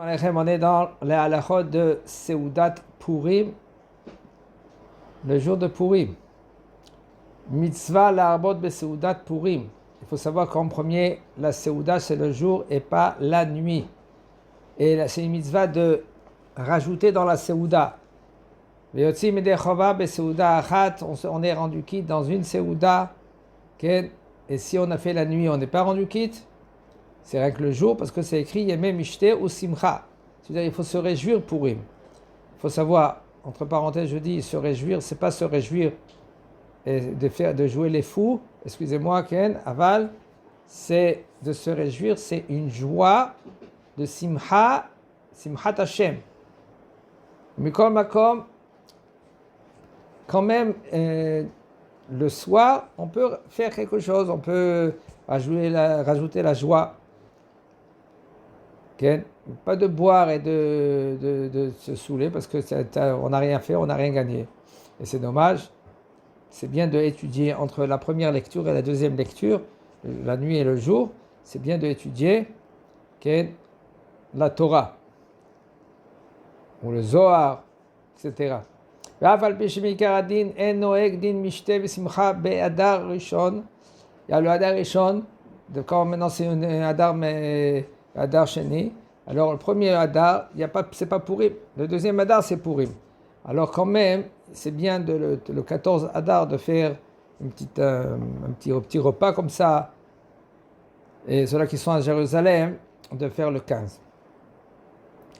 On est dans les halachot de Seudat Purim, le jour de Purim. Mitzvah la'arbot beseudat Purim. Il faut savoir qu'en premier, la Seuda c'est le jour et pas la nuit. Et c'est une mitzvah de rajouter dans la Seuda. On est rendu quitte dans une Seuda. Et si on a fait la nuit, on n'est pas rendu quitte. C'est rien que le jour, parce que c'est écrit Yemei Mishte ou Simcha. C'est-à-dire il faut se réjouir pour Purim. Il faut savoir, entre parenthèses, je dis se réjouir, c'est pas se réjouir et de jouer les fous. Excusez-moi, Ken, Aval, c'est de se réjouir, c'est une joie de Simcha, Simchat Hashem. Mikol Makom, quand même, le soir, on peut faire quelque chose, on peut rajouter la joie. Okay. Pas de boire et de se saouler parce que on n'a rien fait, on n'a rien gagné. Et c'est dommage. C'est bien d'étudier entre la première lecture et la deuxième lecture, la nuit et le jour. C'est bien d'étudier la Torah ou le Zohar, etc. Il y a le Hadar Rishon, quand maintenant c'est un Hadar, mais Hadar Sheni. Alors le premier Hadar, c'est pas Purim. Le deuxième Hadar, c'est Purim. Alors quand même, c'est bien le 14 Hadar de faire un petit repas comme ça. Et ceux-là qui sont à Jérusalem, de faire le 15.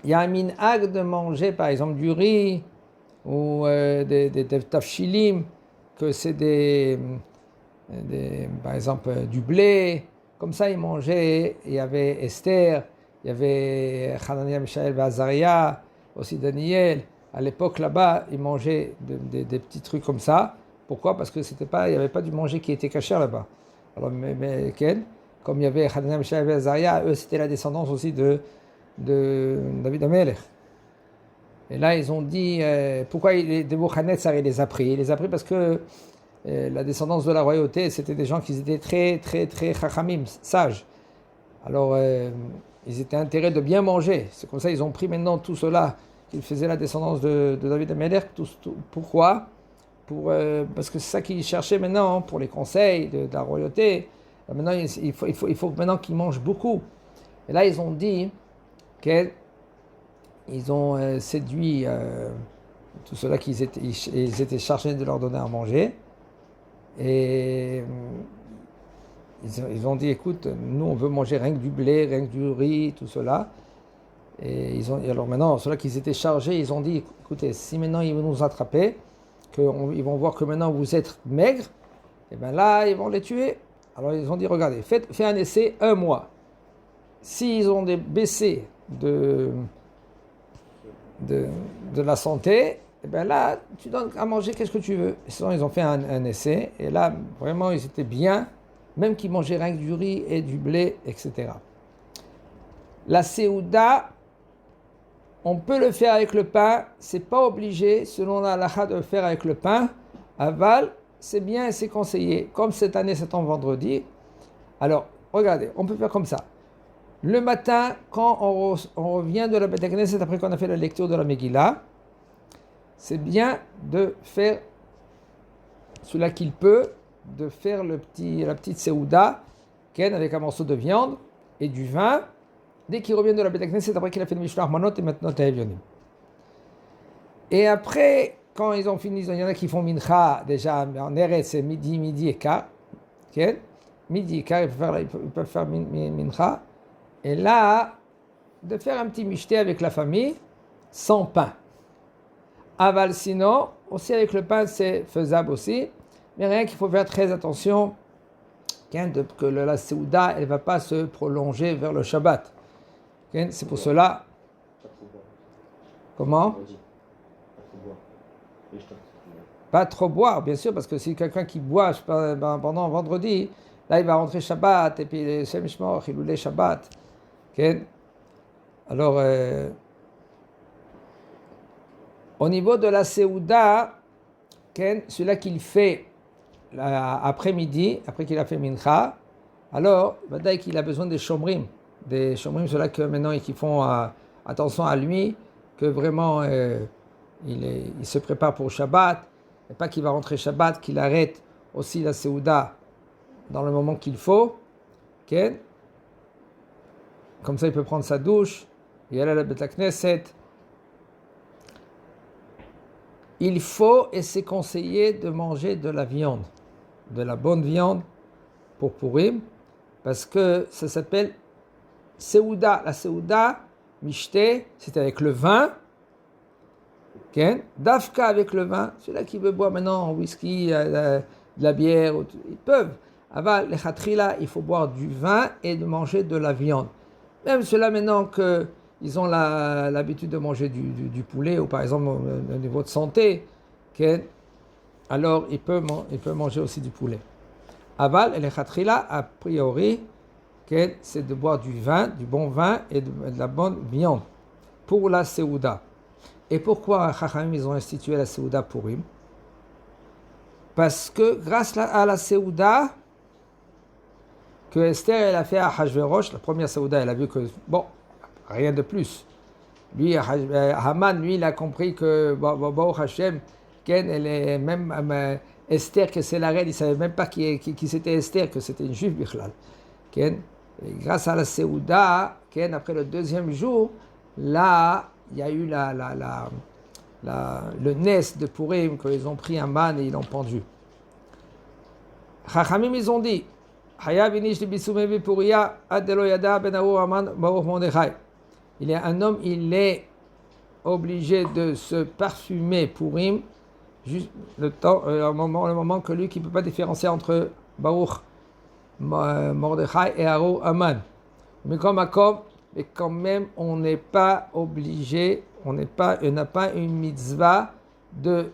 Il y a un minhag de manger par exemple du riz ou des tafshilim, que c'est par exemple du blé. Comme ça, ils mangeaient. Il y avait Esther, il y avait Hanania, Mishaël et Azaria, aussi Daniel. À l'époque, là-bas, ils mangeaient des petits trucs comme ça. Pourquoi ? Parce que il n'y avait pas du manger qui était caché là-bas. Alors, mais comme il y avait Hanania, Mishaël et Azaria, eux, c'était la descendance aussi de David Amelech. Et là, ils ont dit, pourquoi Nebuchadnezzar les a pris ? Il les a pris parce que la descendance de la royauté, c'était des gens qui étaient très, très, très chachamim, sages. Alors, ils étaient intéressés de bien manger. C'est comme ça qu'ils ont pris maintenant tout cela, qu'ils faisaient la descendance de David Amelech. Pourquoi ? Parce que c'est ça qu'ils cherchaient maintenant pour les conseils de la royauté. Maintenant, il faut maintenant qu'ils mangent beaucoup. Et là, ils ont dit qu'ils ont séduit tout cela qu'ils étaient chargés de leur donner à manger. Et ils ont dit, écoute, nous on veut manger rien que du blé, rien que du riz, tout cela. Et alors maintenant, ceux-là qui étaient chargés, ils ont dit, écoutez, si maintenant ils vont nous attraper, qu'ils vont voir que maintenant vous êtes maigres, et bien là, ils vont les tuer. Alors ils ont dit, regardez, faites un essai 1 mois. S'ils ont baissé de la santé, et bien là, tu donnes à manger qu'est-ce que tu veux. Et sinon, ils ont fait un essai, et là, vraiment, ils étaient bien, même qu'ils mangeaient rien que du riz et du blé, etc. La Seuda, on peut le faire avec le pain, c'est pas obligé, selon la halakha, de le faire avec le pain. Aval, c'est bien et c'est conseillé. Comme cette année, c'est en vendredi. Alors, regardez, on peut faire comme ça. Le matin, quand on revient de la Beth Knesset, après qu'on a fait la lecture de la Megillah, c'est bien de faire, celui qu'il peut, de faire la petite Seuda, avec un morceau de viande et du vin, dès qu'il revient de la Beth Knesset, après qu'il a fait le Mishloach Manot et maintenant Ta'evyonim. Et après, quand ils ont fini, il y en a qui font Mincha, déjà en Eretz, c'est midi et quart. Midi et quart, ils peuvent faire Mincha. Et là, de faire un petit michté avec la famille, sans pain. Aval, sinon, aussi avec le pain, c'est faisable aussi. Mais rien qu'il faut faire très attention, que la Seuda, elle ne va pas se prolonger vers le Shabbat. C'est pour cela. Comment ? Pas trop boire, bien sûr, parce que si quelqu'un qui boit pendant vendredi, là, il va rentrer Shabbat, et puis le Shem Shmor, il oulait Shabbat. Alors, au niveau de la Seuda, celui-là qu'il fait après-midi, après qu'il a fait Mincha, alors, qu'il a besoin des Shomrim, ceux-là que maintenant ils font à attention à lui, que vraiment il se prépare pour Shabbat, et pas qu'il va rentrer Shabbat, qu'il arrête aussi la Seouda dans le moment qu'il faut. Okay? Comme ça, il peut prendre sa douche, et aller à la Beth Knesset. Il faut, et c'est conseillé, de manger de la viande, de la bonne viande pour Purim, parce que ça s'appelle Seouda. La Seouda, Mishte, c'est avec le vin. Okay? Dafka avec le vin. Celui-là qui veut boire maintenant whisky, de la bière, ils peuvent. Aval, les khatrila, il faut boire du vin et de manger de la viande. Même ceux-là maintenant qu'ils ont l'habitude de manger du poulet, ou par exemple au niveau de santé, okay? Alors ils peuvent manger aussi du poulet. Aval, et les khatrila, a priori, okay, c'est de boire du vin, du bon vin et de la bonne viande pour la Seouda. Et pourquoi Chachamim ils ont institué la Seouda Purim? Parce que grâce à la Seouda que Esther elle a fait à Hachvérosh, la première Seouda, elle a vu que, bon, rien de plus. Lui, Haman, lui, il a compris que, bon, Hachem, Ken, elle est même, Esther, que c'est la reine, il ne savait même pas qui c'était Esther, que c'était une juive, Bichlal. Ken, et grâce à la Seouda, Ken, après le deuxième jour, là, il y a eu le nes de Purim, qu'ils ont pris un man et ils l'ont pendu. Chachamim, ils ont dit, il est un homme, il est obligé de se parfumer Purim, juste le moment que lui qui ne peut pas différencier entre Baruch Mordechai et Aro Aman. Mais quand même, on n'est pas obligé, on n'a pas une mitzvah de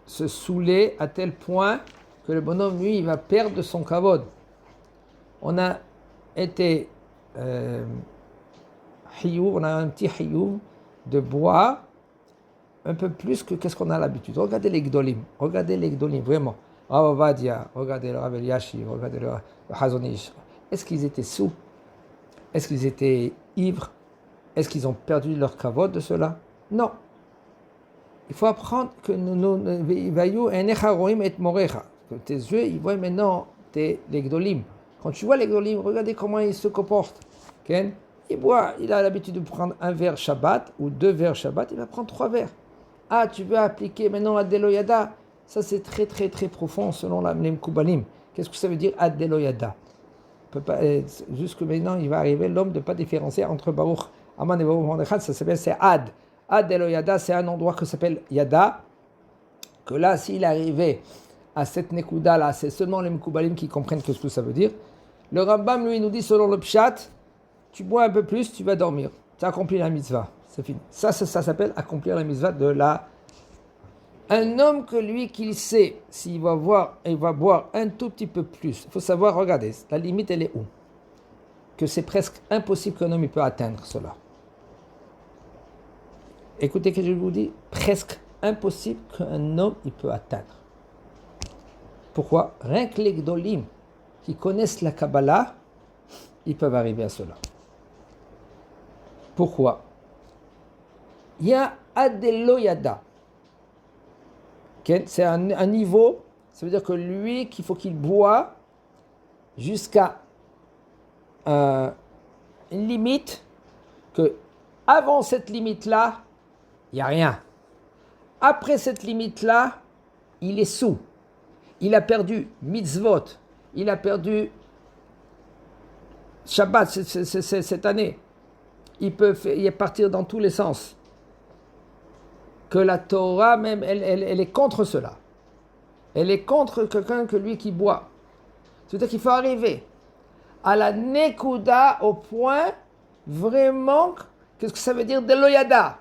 se saouler à tel point que le bonhomme, lui, il va perdre son kavod. On a été on a un petit hiyuv de boire un peu plus que qu'est-ce qu'on a l'habitude. Regardez les gdolim, vraiment. Rav Ovadia, regardez le Rav Eliashiv, regardez le Chazon Ish. Est-ce qu'ils étaient sous? Est-ce qu'ils étaient ivres? Est-ce qu'ils ont perdu leur kavod de cela? Non. Il faut apprendre que tes yeux, ils voient maintenant les gdolim. Quand tu vois les gdolim, regardez comment ils se comportent. Okay? Il a l'habitude de prendre un verre Shabbat ou 2 verres Shabbat, il va prendre 3 verres. Ah, tu veux appliquer maintenant Adeloyada? Ça, c'est très, très, très profond selon les Mkoubalim. Qu'est-ce que ça veut dire Adeloyada? Jusque maintenant, il va arriver l'homme de ne pas différencier entre Baruch Aman et Baruch Mordechai, ça s'appelle, c'est Ad. Adeloyada, c'est un endroit qui s'appelle Yada, que là, s'il arrivait à cette Nekuda là, c'est seulement les Mkoubalim qui comprennent ce que ça veut dire. Le Rambam, lui, nous dit selon le Pshat, tu bois un peu plus, tu vas dormir. Tu as accompli la mitzvah. C'est fini. Ça s'appelle accomplir la mitzvah de la... Un homme que lui, qu'il sait, s'il va boire un tout petit peu plus. Il faut savoir, regardez, la limite, elle est où? Que c'est presque impossible qu'un homme il peut atteindre cela. Écoutez ce que je vous dis, presque impossible qu'un homme il peut atteindre. Pourquoi? Rien que les Gdolim qui connaissent la Kabbalah, ils peuvent arriver à cela. Pourquoi? Il y a Adeloyada. Okay? C'est un niveau, ça veut dire que lui, qu'il faut qu'il boit jusqu'à une limite, que avant cette limite-là, il n'y a rien. Après cette limite-là, il est sous. Il a perdu mitzvot, il a perdu Shabbat cette année. Il peut partir dans tous les sens. Que la Torah même, elle est contre cela. Elle est contre quelqu'un que lui qui boit. C'est-à-dire qu'il faut arriver à la Nekuda au point vraiment, qu'est-ce que ça veut dire de l'Oyada?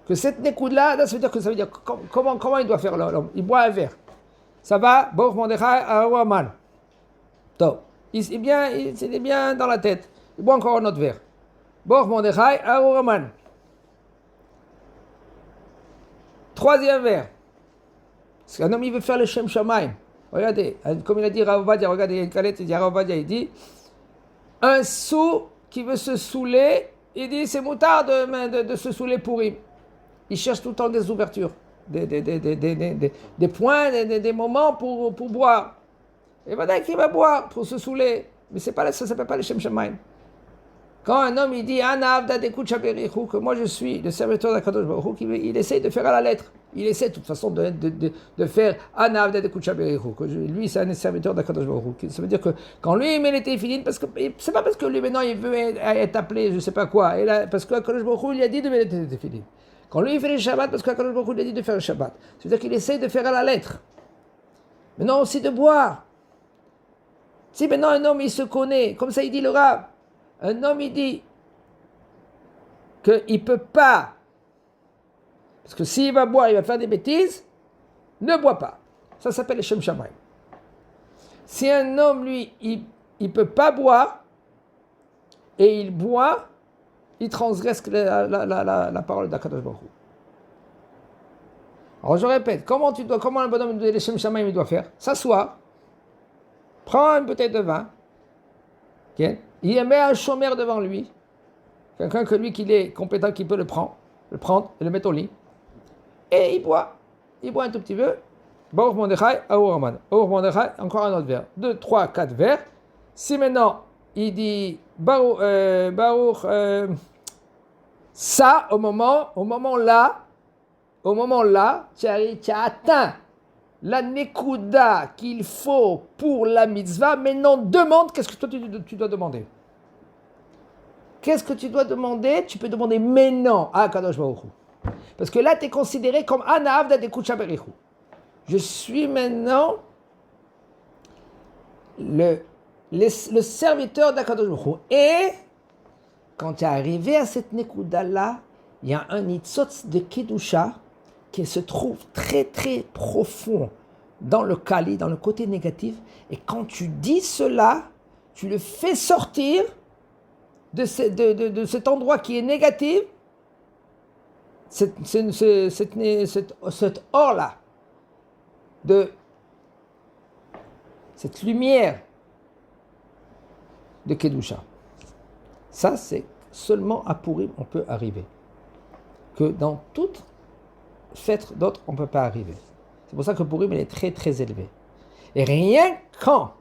Que cette Nekuda, ça veut dire que ça veut dire comment il doit faire l'homme? Il boit un verre. Ça va? Baruch Mordechai Aman. Donc, c'est bien dans la tête. Il boit encore un autre verre. Baruch Mordechai Aman. 3e verre. Parce qu'un homme, il veut faire le Shem Shamaim. Regardez, comme il a dit Rav Ovadia, regardez, il y a une calette, il dit Rav Ovadia, il dit un sou qui veut se saouler, il dit c'est moutard de se saouler pourri. Il cherche tout le temps des ouvertures, des points, des moments pour boire. Et voilà qu'il va boire pour se saouler. Mais ça ne s'appelle pas les Shem Shamaim. Quand un homme il dit que moi je suis le serviteur d'Akadosh Baruch Hu, il essaie de faire à la lettre. Il essaie de toute façon de faire que lui c'est un serviteur d'Akadosh Baruch Hu. Ça veut dire que quand lui il met les téfilines, parce que c'est pas parce que lui maintenant il veut être appelé je sais pas quoi, et là, parce que Akadosh Baruch Hu lui a dit de mettre les téfilines. Quand lui il fait les Shabbat parce que Akadosh Baruch Hu lui a dit de faire le Shabbat. Ça veut dire qu'il essaie de faire à la lettre. Maintenant aussi de boire. Si maintenant un homme il se connaît, comme ça il dit le Rav, un homme il dit qu'il ne peut pas, parce que s'il va boire, il va faire des bêtises, ne bois pas. Ça s'appelle les Shem Shamaim. Si un homme, lui, il ne peut pas boire, et il boit, il transgresse la parole d'Akadosh Baruch Hu. Alors je répète, comment un bonhomme de Shem Shamaim il doit faire? S'asseoir, prend une bouteille de vin, okay? Il met un chômeur devant lui, quelqu'un que lui qu'il est compétent, qui peut le prendre et le mettre au lit, et il boit un tout petit peu, Baruch Mordechai, Aour Raman, Baruch Mordechai, encore un autre verre, 2, 3, 4 verres. Si maintenant il dit Baruch, ça au moment là, tu as atteint la nekuda qu'il faut pour la mitzvah. Maintenant, demande, qu'est-ce que toi tu dois demander? Qu'est-ce que tu dois demander? Tu peux demander maintenant à Kadosh Baruch Hu. Parce que là, tu es considéré comme Anavda de Kucha Berichu. Je suis maintenant le serviteur d'Akadosh Baruch Hu. Et quand tu es arrivé à cette nekuda-là, il y a un nitzotz de Kedusha qui se trouve très très profond dans le kali, dans le côté négatif. Et quand tu dis cela, tu le fais sortir de cet endroit qui est négatif, cet or-là, de cette lumière de Kedusha. Ça, c'est seulement à Purim on peut arriver. Que dans toute fête d'autres, on ne peut pas arriver. C'est pour ça que Purim, il est très très élevé. Et rien quand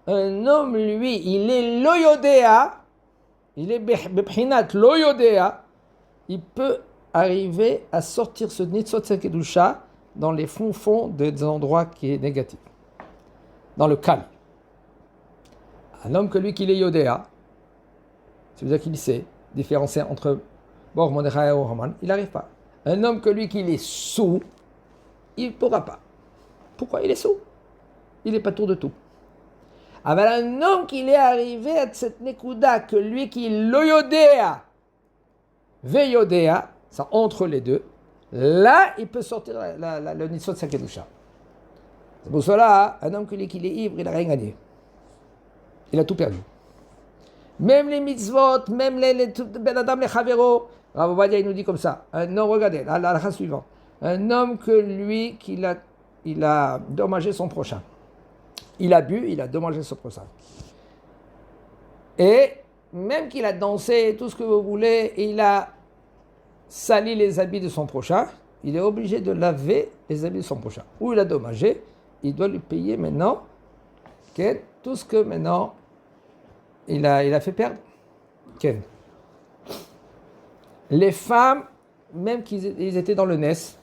un homme, lui, il est loyodéa, il est beprinat loyodéa, il peut arriver à sortir ce nitzot kedusha dans les fonds des endroits qui est négatif, dans le calme. Un homme que lui qu'il est yodéa, ça veut dire qu'il sait différencier entre Baruch Mordechai et Haman, il n'arrive pas. Un homme que lui qu'il est sous, il ne pourra pas. Pourquoi? Il est sous. Il n'est pas tour de tout. Alors un homme qui est arrivé à cette nekuda, que lui qui loyodéa, veyodéa, ça entre les deux, là il peut sortir le nitzot de sa kedusha. C'est pour cela, un homme qui est ivre, il n'a rien gagné. Il a tout perdu. Même les mitzvot, même les ben adam, les chavero, Rav Ovadia il nous dit comme ça. Un homme, regardez, la halakha suivante. Un homme que lui, il a dommagé son prochain. Il a bu, il a dommagé son prochain. Et même qu'il a dansé, tout ce que vous voulez, il a sali les habits de son prochain, il est obligé de laver les habits de son prochain. Ou il a dommagé, il doit lui payer maintenant tout ce que maintenant il a fait perdre. Les femmes, même qu'ils étaient dans le Nes,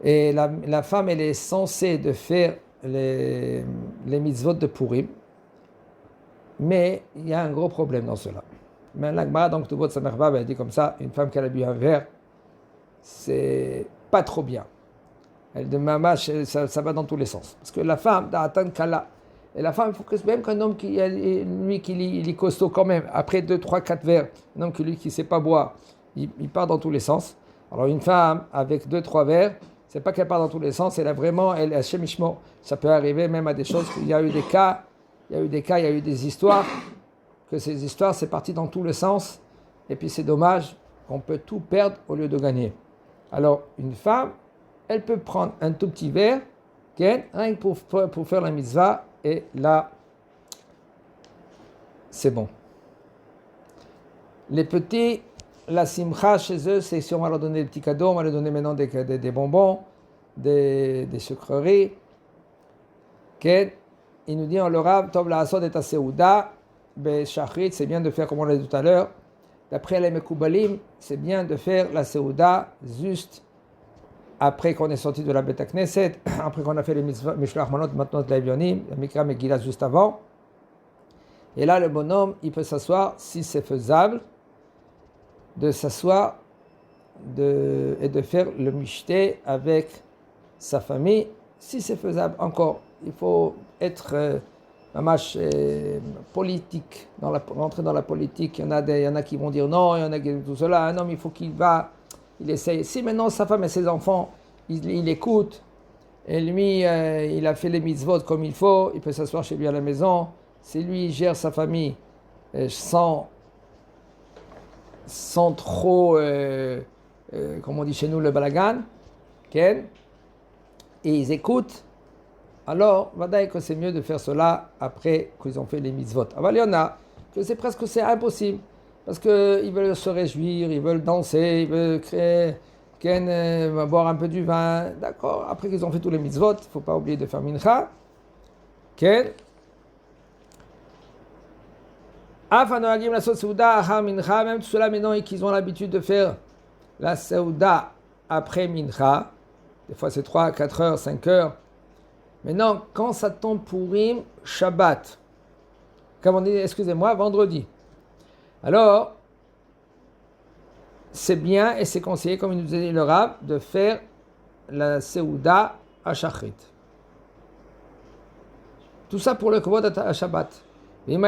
et la femme, elle est censée de faire les mitzvot de Purim, mais il y a un gros problème dans cela. Mais l'Agmara, donc, tout sa mère elle dit comme ça, une femme qui a bu un verre, c'est pas trop bien. Elle de mamash, ça va dans tous les sens. Parce que la femme, d'Atan Kala, et la femme, il faut que même qu'un homme qui est costaud quand même, après 2, 3, 4 verres, un homme qui ne sait pas boire, il part dans tous les sens. Alors une femme avec 2, 3 verres, c'est pas qu'elle part dans tous les sens, elle a chemichement. Ça peut arriver même à des choses, il y a eu des cas, il y a eu des histoires, que ces histoires, c'est parti dans tous les sens, et puis c'est dommage, on peut tout perdre au lieu de gagner. Alors une femme, elle peut prendre un tout petit verre, rien que pour faire la mitzvah, et là, c'est bon. Les petits, la simcha chez eux, c'est si on va leur donner des petits cadeaux, on va leur donner maintenant des bonbons, des sucreries. Okay. Il nous dit en le Rav, Tov la asod et ta seuda, shachrit, c'est bien de faire comme on l'a dit tout à l'heure. D'après les Mekoubalim, c'est bien de faire la seuda juste après qu'on est sorti de la Beta Knesset, après qu'on a fait les Mishloach Manot, maintenant de la Evionim, le Mikra Megillah juste avant. Et là, le bonhomme, il peut s'asseoir, si c'est faisable, de s'asseoir et de faire le mishté avec sa famille, si c'est faisable. Encore, il faut être politique, rentrer dans la politique. Il y en a qui vont dire non, il y en a qui disent tout cela. Un homme, il faut qu'il il essaye. Si maintenant sa femme et ses enfants, il écoute, et lui, il a fait les mitzvot comme il faut, il peut s'asseoir chez lui à la maison. Si lui, il gère sa famille sans trop, comme on dit chez nous, le balagan, okay? Et ils écoutent, alors, vadaï que c'est mieux de faire cela après qu'ils ont fait les mitzvot. Alors, il y en a que c'est impossible, parce qu'ils veulent se réjouir, ils veulent danser, ils veulent boire un peu du vin, d'accord, après qu'ils ont fait tous les mitzvot, il ne faut pas oublier de faire mincha, okay? Même tout cela maintenant qu'ils ont l'habitude de faire la Seuda après Mincha, des fois c'est 3, 4 heures, 5 heures. Maintenant, quand ça tombe Purim, Shabbat, comme on dit, excusez-moi, vendredi. Alors, c'est bien et c'est conseillé, comme il nous dit le Rav, de faire la Seuda à Shachrit. Tout ça pour le Kovod à Shabbat. Si un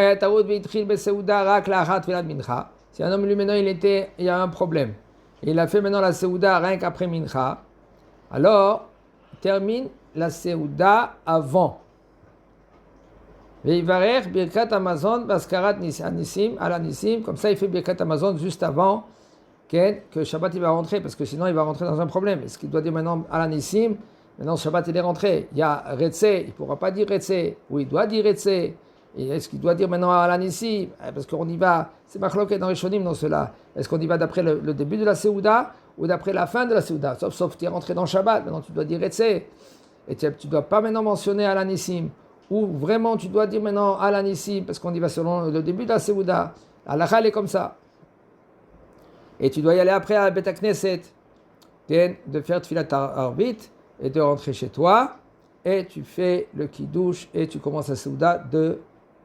homme lui maintenant il y a un problème, et il a fait maintenant la Seuda rien qu'après Mincha, alors il termine la Seuda avant. Birkat Amazon Baskarat Nissim ala Nissim, comme ça il fait Birkat Amazon juste avant que Shabbat il va rentrer, parce que sinon il va rentrer dans un problème. Est-ce qu'il doit dire maintenant ala Nissim? Maintenant Shabbat il est rentré, il y a Retse, il ne pourra pas dire Retse, ou il doit dire Retse. Et est-ce qu'il doit dire maintenant à l'anissim? Parce qu'on y va, c'est machloket dans les shonim dans cela. Est-ce qu'on y va d'après le début de la Seuda ou d'après la fin de la Seuda? Sauf tu es rentré dans Shabbat, maintenant tu dois dire Retse. Et tu ne dois pas maintenant mentionner à l'anissim. Ou vraiment tu dois dire maintenant à l'anissim, parce qu'on y va selon le début de la Seuda. L'Alakha est comme ça. Et tu dois y aller après à la Beta Knesset, de faire Tfilat Arvit et de rentrer chez toi. Et tu fais le Kiddush et tu commences la Seuda de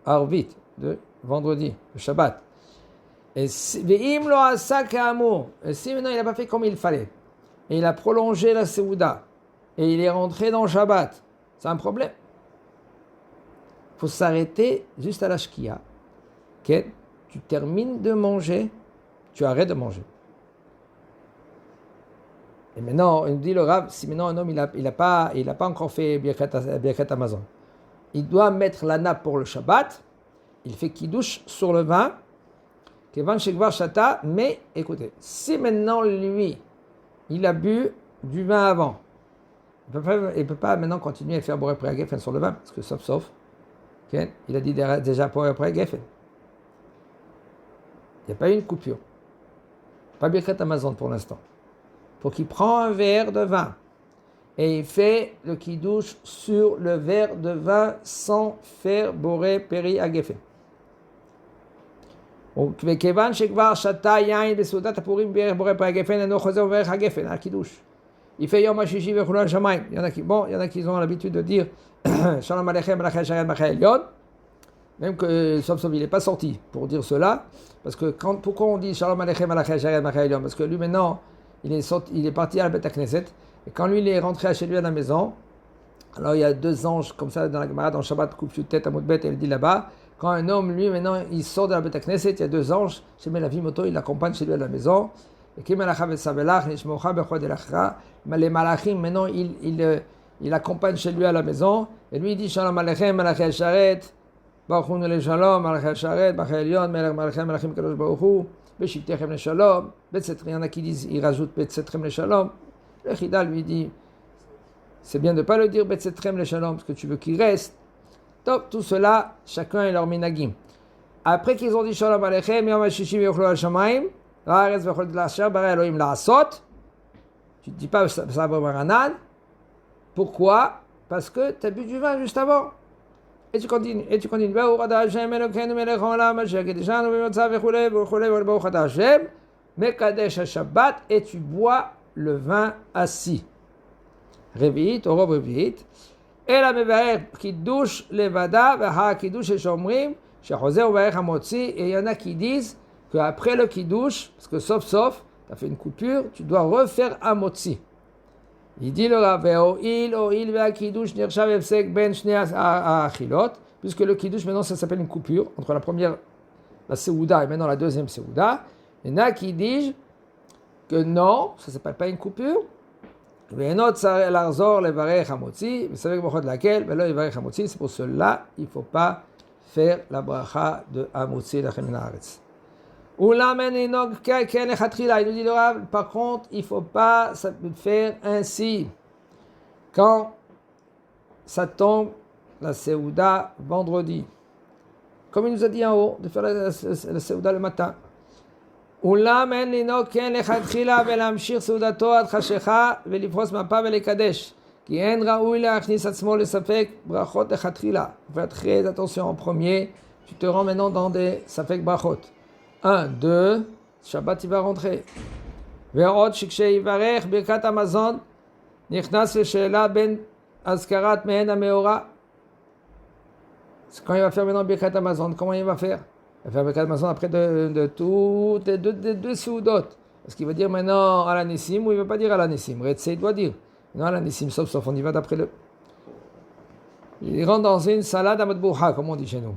Arvit, de vendredi, le Shabbat. Et si maintenant il n'a pas fait comme il fallait, et il a prolongé la Seuda, et il est rentré dans Shabbat, c'est un problème. Il faut s'arrêter juste à la Shkia. Okay? Tu termines de manger, tu arrêtes de manger. Et maintenant, il nous dit le Rav, si maintenant un homme il n'a pas encore fait Birkat Amazon, il doit mettre la nappe pour le Shabbat, il fait Kiddush sur le vin, Kevan Shekvar Shata, mais écoutez, si maintenant lui, il a bu du vin avant, il ne peut pas maintenant continuer à faire Boré Pré Geffen sur le vin, parce que sauf, okay, il a dit déjà Boré Pré Geffen. Il n'y a pas eu une coupure. Pas Birkat Amazon pour l'instant. Pour qu'il prend un verre de vin et il fait le kiddush sur le verre de vin sans faire boré péri à geffen. Il fait yom hashishi vechulon shamayim. Il y en a qui ont l'habitude de dire shalom aleichem alachei sharet bachei elyon, même que sauf il n'est pas sorti pour dire cela, parce que pourquoi on dit shalom aleichem alachei sharet bachei elyon? Parce que lui maintenant il est parti à la Beta Knesset, et quand lui il est rentré chez lui à la maison, alors il y a 2 anges comme ça dans la Gemara, dans Shabbat, coupe sur tête à Moudbet, elle dit là-bas, quand un homme, lui maintenant, il sort de la Beta Knesset, il y a 2 anges, chez Melavi Moto, il l'accompagne chez lui à la maison, et les malachim, maintenant, il accompagne chez lui à la maison, et lui il dit Shalom Aleichem, Malachei Sharet, Baruch Hu le Shalom, Malachei Sharet, Bachei Elyon, Malachim, Malachim Kadosh Baruch Hu, Beshivtechem le Shalom, il y en a qui disent, ils rajoutent Betsetrem le Shalom. Le Chida lui dit, c'est bien de ne pas le dire Betsetrem le Shalom, parce que tu veux qu'il reste. Donc, tout cela, chacun est leur minagim. Après qu'ils ont dit Shalom Aleichem, Yom HaShishim Yochlu HaShamayim, Haaretz V'chol Asher Bara Elohim La'asot, tu ne dis pas ça Baranan. Pourquoi? Parce que tu as bu du vin juste avant. Et tu continues. Mekadesh HaShabbat, et tu bois le vin assis. Révite, au révite. Et la mevaer kiddush levada veha kiddush shomrim shechozer uvaer hamotzi. Et il y en a qui disent qu'après le kiddush, parce que sauf, tu as fait une coupure, tu dois refaire hamotzi. Il dit le Rav, oil veha kiddush nirshav efsek ben shnei achilot, puisque le kiddush maintenant ça s'appelle une coupure entre la première, la seouda, et maintenant la deuxième seouda. Il y en a qui disent que non, ça ne s'appelle pas une coupure. C'est pour cela il ne faut pas faire la bracha de Hamotzi Lachem Min Haaretz. Il nous dit le Rav, par contre, il ne faut pas faire ainsi. Quand ça tombe, la Seouda, vendredi. Comme il nous a dit en haut, de faire la Seouda le matin. אולם אין לנהוג כן לכתחילה ולהמשיך סעודתו עד חשיכה ולפרוס מפה ולקדש, כי אין ראוי להכניס עצמו לספק ברכות לכתחילה. Fais très attention en premier, tu te rends maintenant dans des ספק ברכות. 1, 2, שבת il va rentrer. ועוד שכשיברך ברכת המזון, נכנס לשאלה בין אזכרת מהן המאורע. Quand il va faire maintenant ברכת המזון, comment il va faire? Il va faire Birkat Hamazon après de toutes les deux Seudot. Est-ce qu'il va dire maintenant à la Nissim ou il ne va pas dire à la Nissim? Retse, il doit dire. Non, à la Nissim, sauf, on y va d'après le. Il rentre dans une salade à Matbouha, comme on dit chez nous.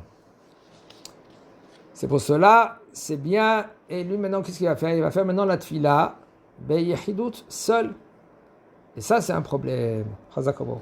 C'est pour cela, c'est bien. Et lui, maintenant, qu'est-ce qu'il va faire? Il va faire maintenant la Tfila, Beyehidut, seul. Et ça, c'est un problème. Chazak Obo.